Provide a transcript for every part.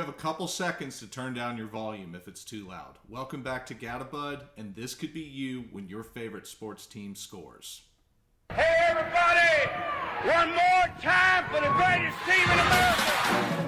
have a couple seconds to turn down your volume if it's too loud. Welcome back to Gatabud, and this could be you when your favorite sports team scores. Hey, everybody! One more time for the greatest team in America!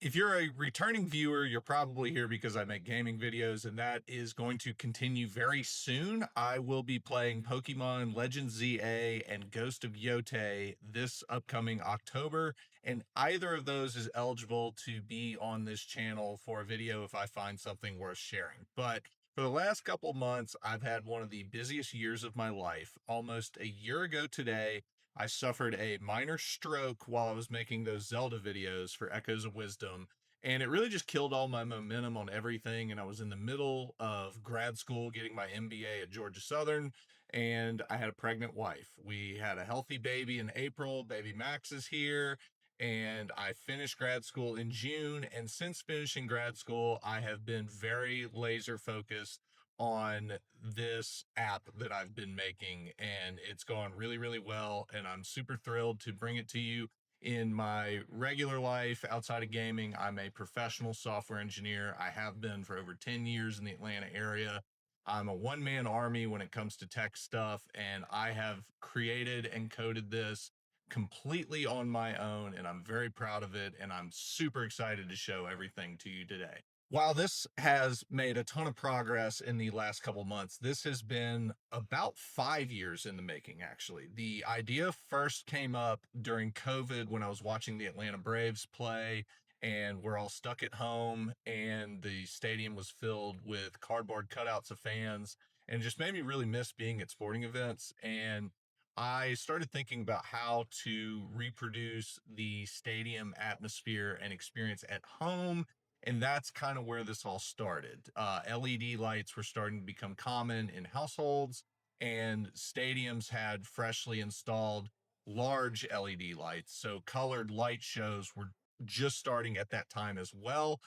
If you're a returning viewer, you're probably here because I make gaming videos, and that is going to continue very soon. I will be playing Pokemon Legends ZA and Ghost of Yote this upcoming October, and either of those is eligible to be on this channel for a video if I find something worth sharing. But for the last couple months, I've had one of the busiest years of my life. Almost a year ago today, I suffered a minor stroke while I was making those Zelda videos for Echoes of Wisdom, and it really just killed all my momentum on everything. And I was in the middle of grad school getting my MBA at Georgia Southern, and I had a pregnant wife. We had a healthy baby in April. Baby Max is here, and I finished grad school in June. And since finishing grad school, I have been very laser focused on this app that I've been making, and it's gone really, really well. And I'm super thrilled to bring it to you. In my regular life outside of gaming, I'm a professional software engineer. I have been for over 10 years in the Atlanta area. I'm a one-man army when it comes to tech stuff, and I have created and coded this completely on my own, and I'm very proud of it, and I'm super excited to show everything to you today. While this has made a ton of progress in the last couple months, this has been about 5 years in the making, actually. The idea first came up during COVID when I was watching the Atlanta Braves play, and we're all stuck at home, and the stadium was filled with cardboard cutouts of fans, and it just made me really miss being at sporting events. And I started thinking about how to reproduce the stadium atmosphere and experience at home, and that's kind of where this all started. LED lights were starting to become common in households, and stadiums had freshly installed large LED lights. So colored light shows were just starting at that time as well.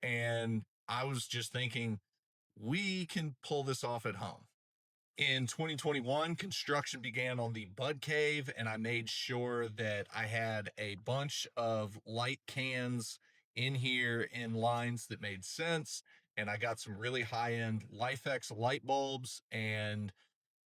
And I was just thinking, we can pull this off at home. In 2021, construction began on the Bud Cave, and I made sure that I had a bunch of light cans in here in lines that made sense. And I got some really high-end Lifx light bulbs and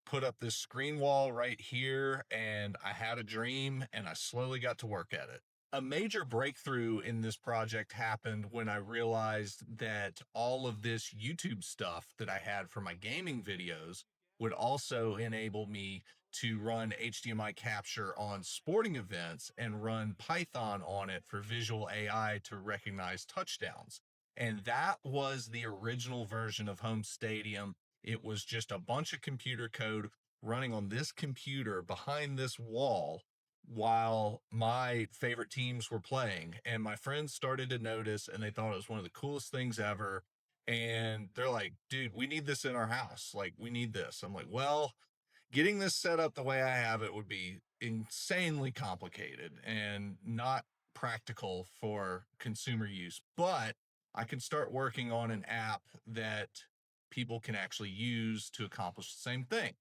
put up this screen wall right here. And I had a dream, and I slowly got to work at it. A major breakthrough in this project happened when I realized that all of this YouTube stuff that I had for my gaming videos would also enable me to run HDMI capture on sporting events and run Python on it for visual AI to recognize touchdowns. And that was the original version of Home Stadium. It was just a bunch of computer code running on this computer behind this wall while my favorite teams were playing. And my friends started to notice, and they thought it was one of the coolest things ever. And they're like, dude, we need this in our house. Like, we need this. I'm like, well, getting this set up the way I have it would be insanely complicated and not practical for consumer use. But I can start working on an app that people can actually use to accomplish the same thing.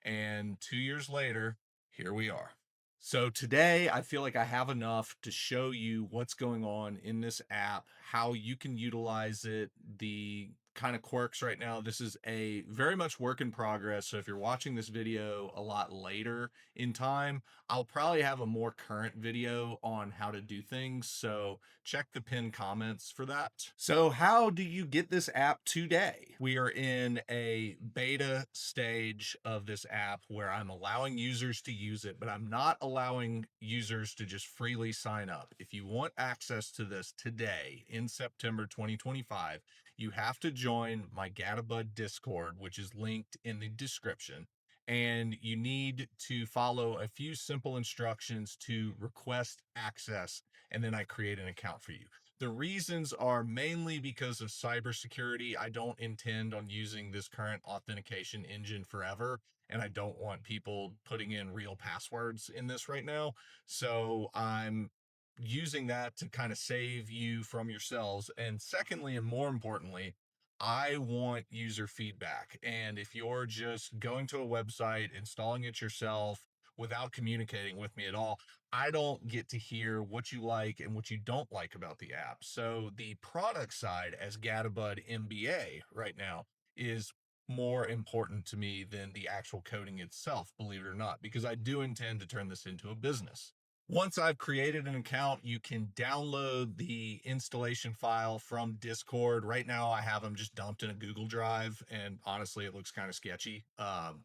And 2 years later, here we are. So today I feel like I have enough to show you what's going on in this app, how you can utilize it, the kind of quirks right now. This is a very much work in progress. So if you're watching this video a lot later in time, I'll probably have a more current video on how to do things. So check the pinned comments for that. So how do you get this app today? We are in a beta stage of this app where I'm allowing users to use it, but I'm not allowing users to just freely sign up. If you want access to this today in September 2025, you have to join my Gatabud Discord, which is linked in the description. And you need to follow a few simple instructions to request access, and then I create an account for you. The reasons are mainly because of cybersecurity. I don't intend on using this current authentication engine forever, and I don't want people putting in real passwords in this right now. So I'm using that to kind of save you from yourselves. And secondly, and more importantly, I want user feedback. And if you're just going to a website, installing it yourself, without communicating with me at all. I don't get to hear what you like and what you don't like about the app. So the product side as Gatabud MBA right now is more important to me than the actual coding itself, believe it or not, because I do intend to turn this into a business. Once I've created an account, you can download the installation file from Discord. Right now, I have them just dumped in a Google Drive, and honestly, it looks kind of sketchy.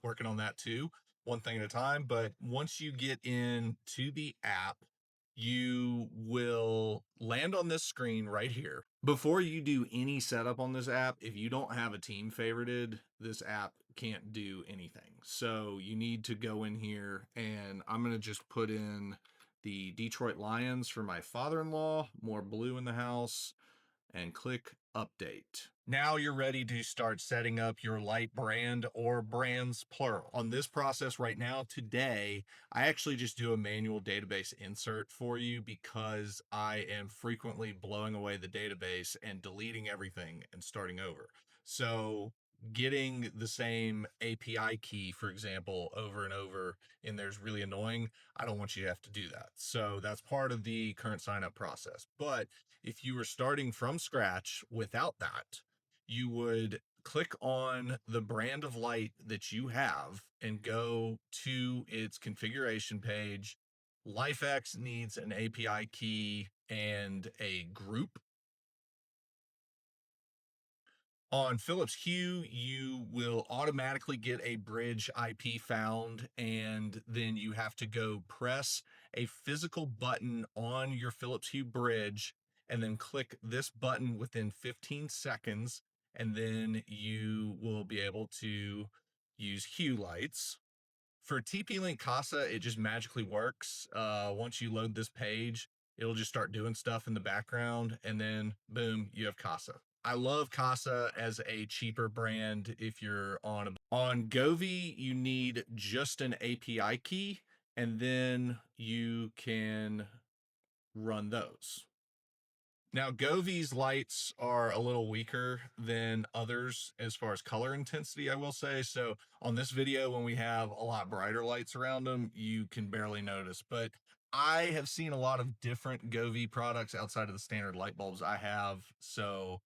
Working on that too, one thing at a time. But once you get into the app, you will land on this screen right here. Before you do any setup on this app, if you don't have a team favorited, this app can't do anything. So you need to go in here, and I'm going to just put in the Detroit Lions for my father-in-law, more blue in the house, and click update. Now you're ready to start setting up your light brand or brands plural. On this process right now, today, I actually just do a manual database insert for you because I am frequently blowing away the database and deleting everything and starting over. So getting the same API key, for example, over and over in there is really annoying. I don't want you to have to do that. So that's part of the current sign up process. But if you were starting from scratch without that, you would click on the brand of light that you have and go to its configuration page. Lifx needs an API key and a group. On Phillips Hue, you will automatically get a bridge IP found, and then you have to go press a physical button on your Phillips Hue bridge and then click this button within 15 seconds, and then you will be able to use Hue lights. For Link Kasa, it just magically works. Once you load this page, it'll just start doing stuff in the background, and then boom, you have Kasa. I love Kasa as a cheaper brand. If you're on Govee, you need just an API key, and then you can run those. Now, Govee's lights are a little weaker than others as far as color intensity, I will say. So on this video, when we have a lot brighter lights around them, you can barely notice. But I have seen a lot of different Govee products outside of the standard light bulbs I have. So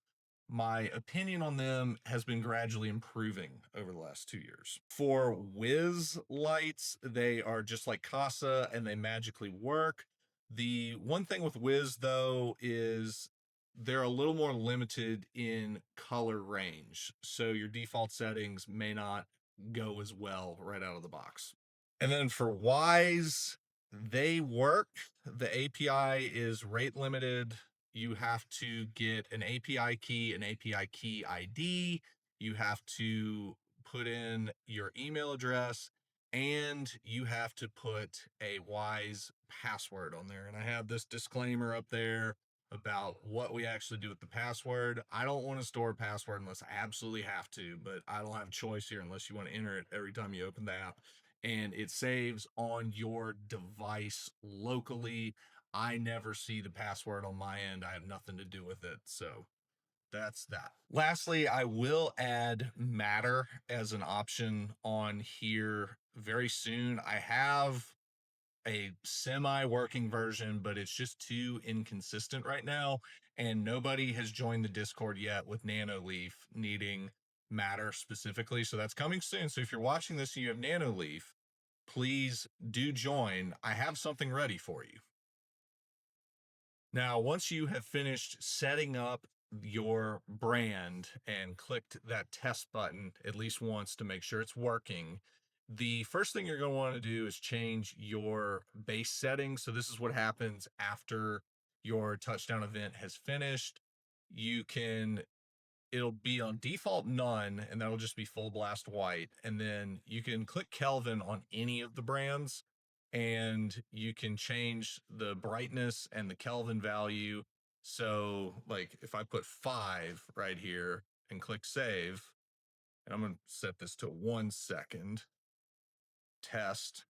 my opinion on them has been gradually improving over the last 2 years. For Wyze lights, they are just like Kasa and they magically work. The one thing with Wyze, though, is they're a little more limited in color range. So your default settings may not go as well right out of the box. And then for Wyze, they work. The API is rate limited. You have to get an API key, an API key ID. You have to put in your email address, and you have to put a Wyze password on there. And I have this disclaimer up there about what we actually do with the password. I don't want to store a password unless I absolutely have to, but I don't have a choice here unless you want to enter it every time you open the app. And it saves on your device locally. I never see the password on my end. I have nothing to do with it. So that's that. Lastly, I will add Matter as an option on here very soon. I have a semi-working version, but it's just too inconsistent right now. And nobody has joined the Discord yet with Nanoleaf needing Matter specifically. So that's coming soon. So if you're watching this and you have Nanoleaf, please do join. I have something ready for you. Now, once you have finished setting up your brand and clicked that test button at least once to make sure it's working, the first thing you're going to want to do is change your base settings. So this is what happens after your touchdown event has finished. You can It'll be on default none, and that'll just be full blast white. And then you can click Kelvin on any of the brands, and you can change the brightness and the Kelvin value. So, like, if I put 5 right here and click save, and I'm going to set this to 1 second, test.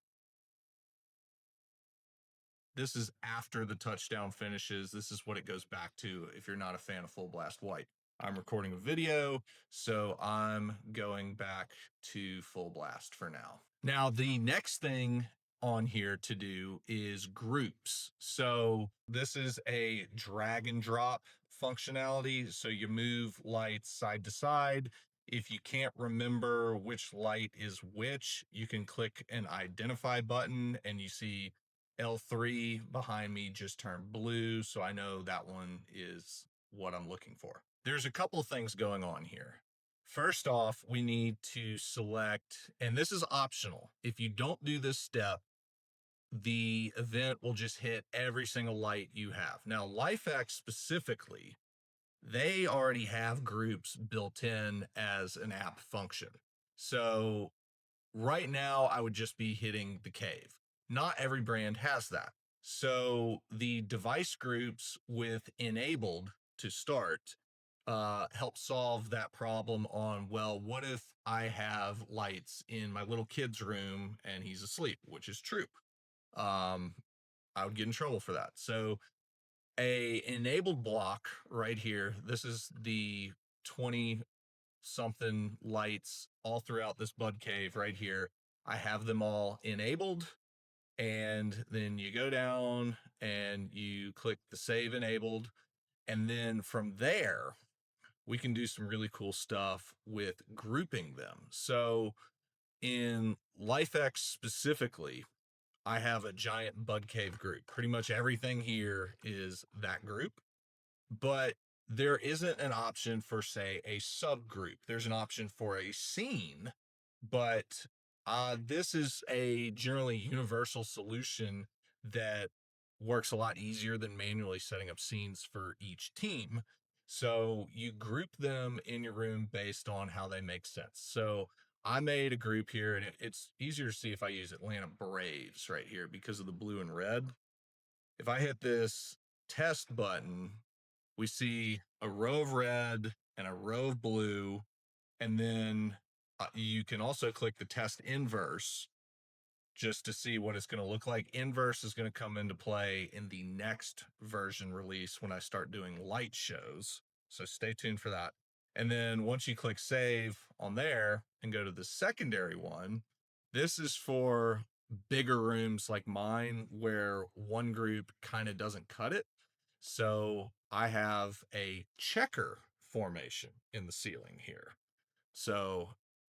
This is after the touchdown finishes. This is what it goes back to if you're not a fan of full blast white. I'm recording a video, so I'm going back to full blast for now. Now, the next thing on here to do is groups. So this is a drag and drop functionality. So you move lights side to side. If you can't remember which light is which, you can click an identify button and you see L3 behind me just turned blue. So I know that one is what I'm looking for. There's a couple of things going on here. First off, we need to select, and this is optional. If you don't do this step, the event will just hit every single light you have. Now, Lifx specifically, they already have groups built in as an app function. So right now, I would just be hitting the cave. Not every brand has that. So the device groups with enabled to start help solve that problem on, well, what if I have lights in my little kid's room and he's asleep, which is true. Um, I would get in trouble for that. So a enabled block right here, this is the 20 something lights all throughout this bud cave right here. I have them all enabled, and then you go down and you click the save enabled, and then from there we can do some really cool stuff with grouping them. So in Lifx specifically, I have a giant bud cave group. Pretty much everything here is that group, but there isn't an option for, say, a subgroup. There's an option for a scene, but this is a generally universal solution that works a lot easier than manually setting up scenes for each team. So you group them in your room based on how they make sense. So I made a group here, and it's easier to see if I use Atlanta Braves right here because of the blue and red. If I hit this test button, we see a row of red and a row of blue. And then you can also click the test inverse just to see what it's going to look like. Inverse is going to come into play in the next version release when I start doing light shows. So stay tuned for that. And then once you click save on there and go to the secondary one, this is for bigger rooms like mine where one group kind of doesn't cut it. So I have a checker formation in the ceiling here. So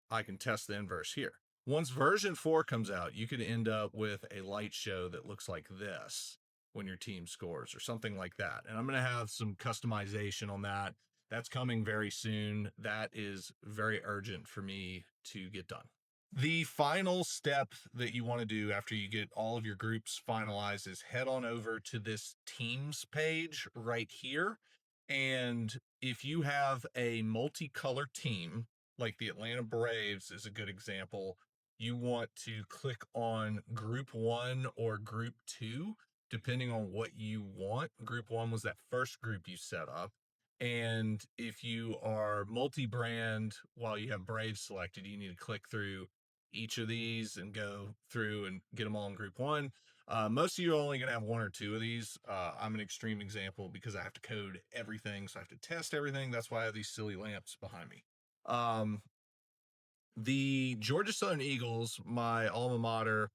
I can test the inverse here. Once version 4 comes out, you could end up with a light show that looks like this when your team scores or something like that. And I'm going to have some customization on that. That's coming very soon. That is very urgent for me to get done. The final step that you want to do after you get all of your groups finalized is head on over to this teams page right here. And if you have a multicolor team, like the Atlanta Braves is a good example, you want to click on group 1 or group 2, depending on what you want. Group 1 was that first group you set up. And if you are multi-brand while you have Braves selected, you need to click through each of these and go through and get them all in group 1. Most of you are only going to have 1 or 2 of these. I'm an extreme example because I have to code everything, so I have to test everything. That's why I have these silly lamps behind me. The Georgia Southern Eagles, my alma mater,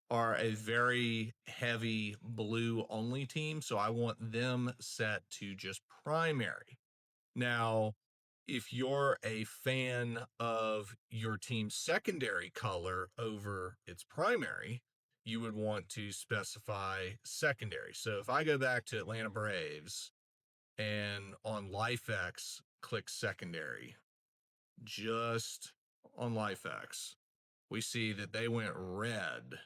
are a very heavy blue only team, so I want them set to just primary. Now, if you're a fan of your team's secondary color over its primary, you would want to specify secondary. So if I go back to Atlanta Braves and on Lifx click secondary, just on Lifx, we see that they went red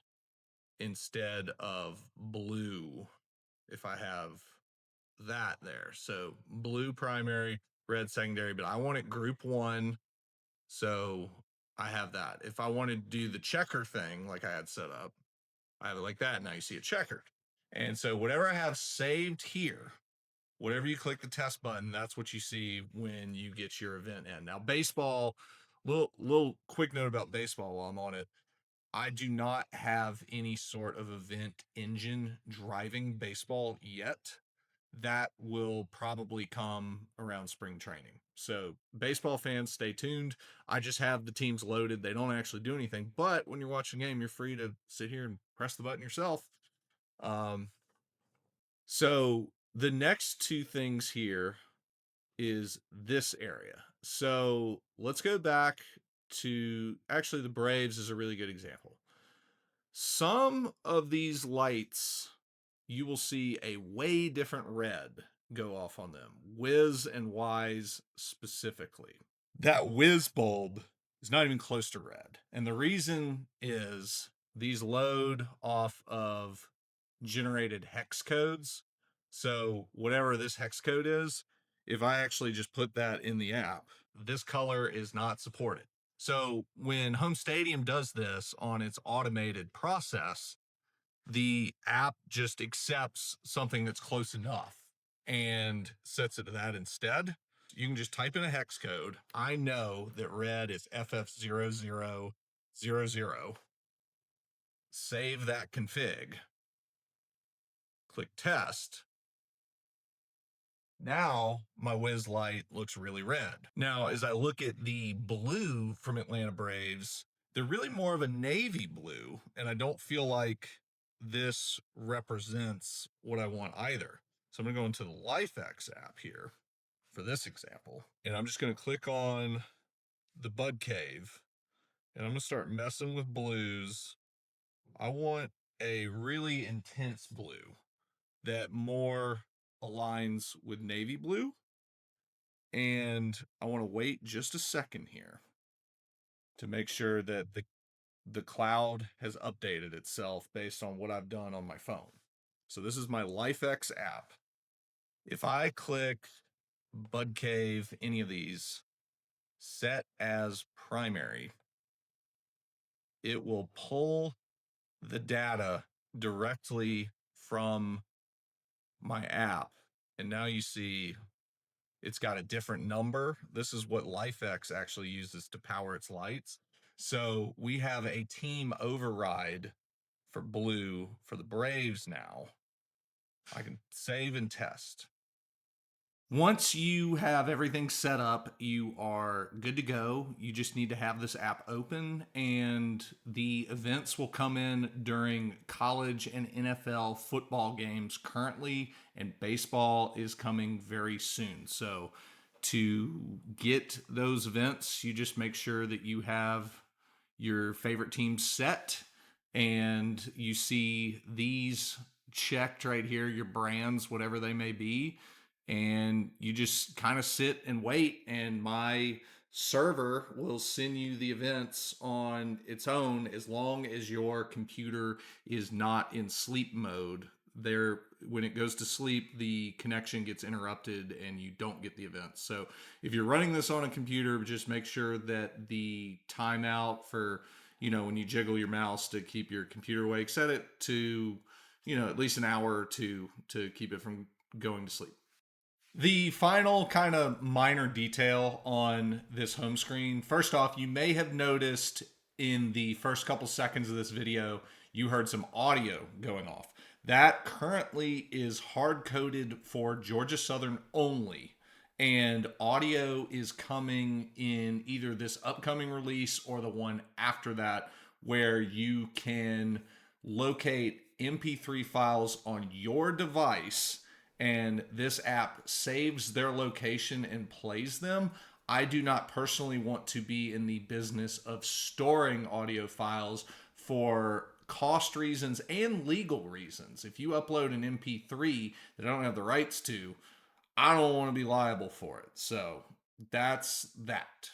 instead of blue if I have that there. So blue primary, red secondary, but I want it group 1. So I have that. If I want to do the checker thing like I had set up, I have it like that. Now you see it checkered. And so whatever I have saved here, whatever you click the test button, that's what you see when you get your event in. Now baseball, little quick note about baseball while I'm on it. I do not have any sort of event engine driving baseball yet. that will probably come around spring training. So, baseball fans, stay tuned. I just have the teams loaded. They don't actually do anything, but when you're watching a game, you're free to sit here and press the button yourself. Um, so, the next two things here is this area. So, let's go back to actually the Braves is a really good example. Some of these lights, you will see a way different red go off on them. Wyze and Wyze specifically. That Wyze bulb is not even close to red. And the reason is these load off of generated hex codes. So whatever this hex code is, if I actually just put that in the app, this color is not supported. So when Home Stadium does this on its automated process, the app just accepts something that's close enough and sets it to that instead. You can just type in a hex code. I know that red is FF0000. Save that config. Click test. Now my Wyze light looks really red. Now, as I look at the blue from Atlanta Braves, they're really more of a navy blue, and I don't feel like this represents what I want either. So I'm going to go into the Lifx app here for this example, and I'm just going to click on the Bud Cave, and I'm going to start messing with blues. I want a really intense blue that more aligns with navy blue. And I want to wait just a second here to make sure that the cloud has updated itself based on what I've done on my phone. So this is my Lifx app. If I click Bud Cave, any of these, set as primary, it will pull the data directly from my app. And now you see it's got a different number. This is what Lifx actually uses to power its lights. So we have a team override for blue for the Braves now. I can save and test. Once you have everything set up, you are good to go. You just need to have this app open, and the events will come in during college and NFL football games currently, and baseball is coming very soon. So, to get those events, you just make sure that you have your favorite team set and you see these checked right here, your brands, whatever they may be, and you just kind of sit and wait, and my server will send you the events on its own as long as your computer is not in sleep mode. There, when it goes to sleep, the connection gets interrupted and you don't get the events. So if you're running this on a computer, just make sure that the timeout for, when you jiggle your mouse to keep your computer awake, set it to, at least an hour or two to keep it from going to sleep. The final kind of minor detail on this home screen. First off, you may have noticed in the first couple seconds of this video, you heard some audio going off. That currently is hard coded for Georgia Southern only. And audio is coming in either this upcoming release or the one after that, where you can locate MP3 files on your device and this app saves their location and plays them. I do not personally want to be in the business of storing audio files for cost reasons and legal reasons. If you upload an MP3 that I don't have the rights to, I don't want to be liable for it. So that's that.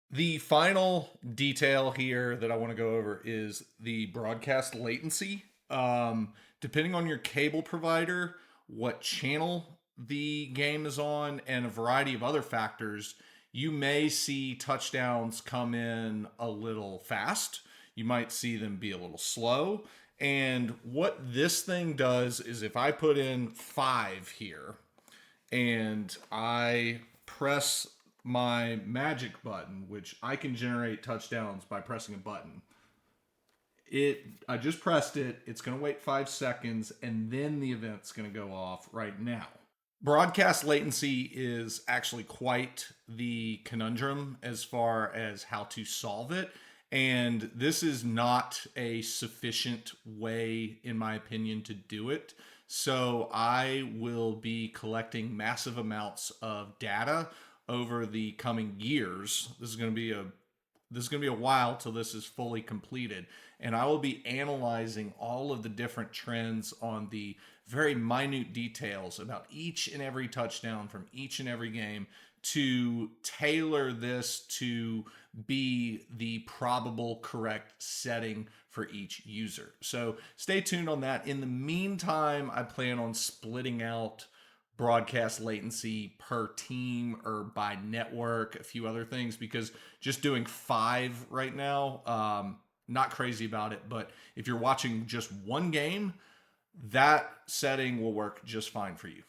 The final detail here that I want to go over is the broadcast latency. Depending on your cable provider, what channel the game is on, and a variety of other factors, you may see touchdowns come in a little fast. You might see them be a little slow. And what this thing does is if I put in 5 here and I press my magic button, which I can generate touchdowns by pressing a button. I just pressed it. It's going to wait 5 seconds, and then the event's going to go off right now. Broadcast latency is actually quite the conundrum as far as how to solve it. And this is not a sufficient way, in my opinion, to do it. So I will be collecting massive amounts of data over the coming years. This is going to be a while till this is fully completed, and I will be analyzing all of the different trends on the very minute details about each and every touchdown from each and every game to tailor this to be the probable correct setting for each user. So stay tuned on that. In the meantime, I plan on splitting out broadcast latency per team or by network, a few other things, because just doing 5 right now, not crazy about it. But if you're watching just one game, that setting will work just fine for you.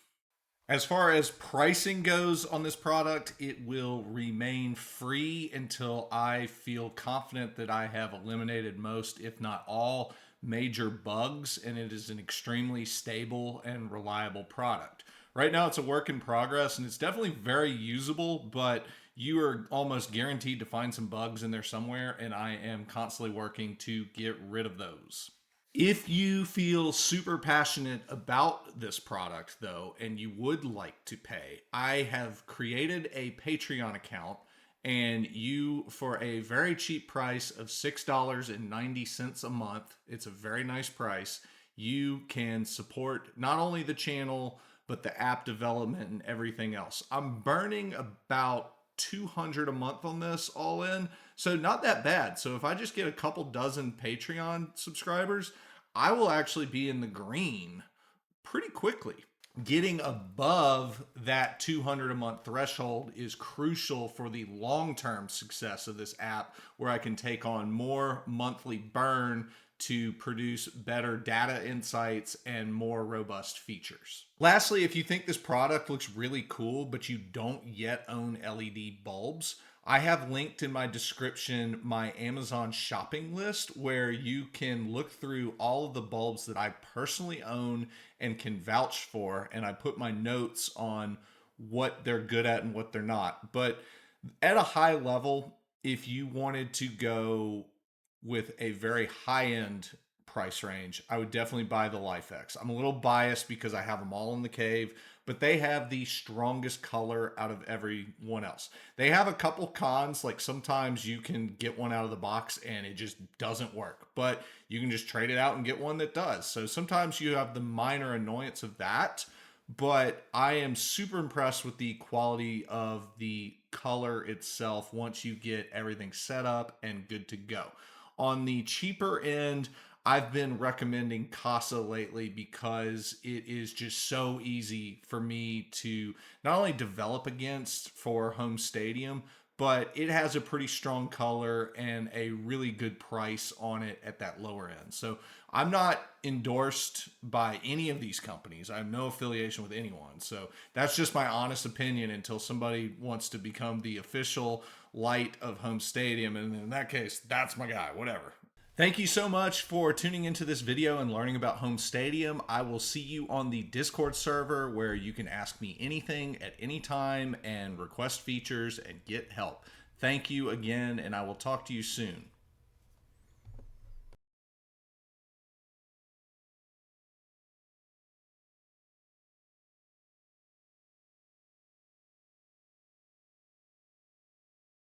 As far as pricing goes on this product, it will remain free until I feel confident that I have eliminated most, if not all, major bugs, and it is an extremely stable and reliable product. Right now, it's a work in progress, and it's definitely very usable, but you are almost guaranteed to find some bugs in there somewhere, and I am constantly working to get rid of those. If you feel super passionate about this product, though, and you would like to pay, I have created a Patreon account, and you, for a very cheap price of $6.90 a month, it's a very nice price, you can support not only the channel, but the app development and everything else. I'm burning about 200 a month on this all in, so not that bad. So if I just get a couple dozen Patreon subscribers, I will actually be in the green pretty quickly. Getting above that 200 a month threshold is crucial for the long-term success of this app, where I can take on more monthly burn to produce better data insights and more robust features. Lastly, if you think this product looks really cool, but you don't yet own LED bulbs, I have linked in my description my Amazon shopping list, where you can look through all of the bulbs that I personally own and can vouch for, and I put my notes on what they're good at and what they're not. But at a high level, if you wanted to go with a very high end price range, I would definitely buy the Lifx. I'm a little biased because I have them all in the cave, but they have the strongest color out of everyone else. They have a couple cons, like sometimes you can get one out of the box and it just doesn't work, but you can just trade it out and get one that does. So sometimes you have the minor annoyance of that, but I am super impressed with the quality of the color itself once you get everything set up and good to go. On the cheaper end, I've been recommending Kasa lately because it is just so easy for me to not only develop against for home stadium, but it has a pretty strong color and a really good price on it at that lower end. So I'm not endorsed by any of these companies. I have no affiliation with anyone. So that's just my honest opinion until somebody wants to become the official light of home stadium. And in that case, that's my guy, whatever. Thank you so much for tuning into this video and learning about home stadium. I will see you on the Discord server, where you can ask me anything at any time and request features and get help. Thank you again, and I will talk to you soon.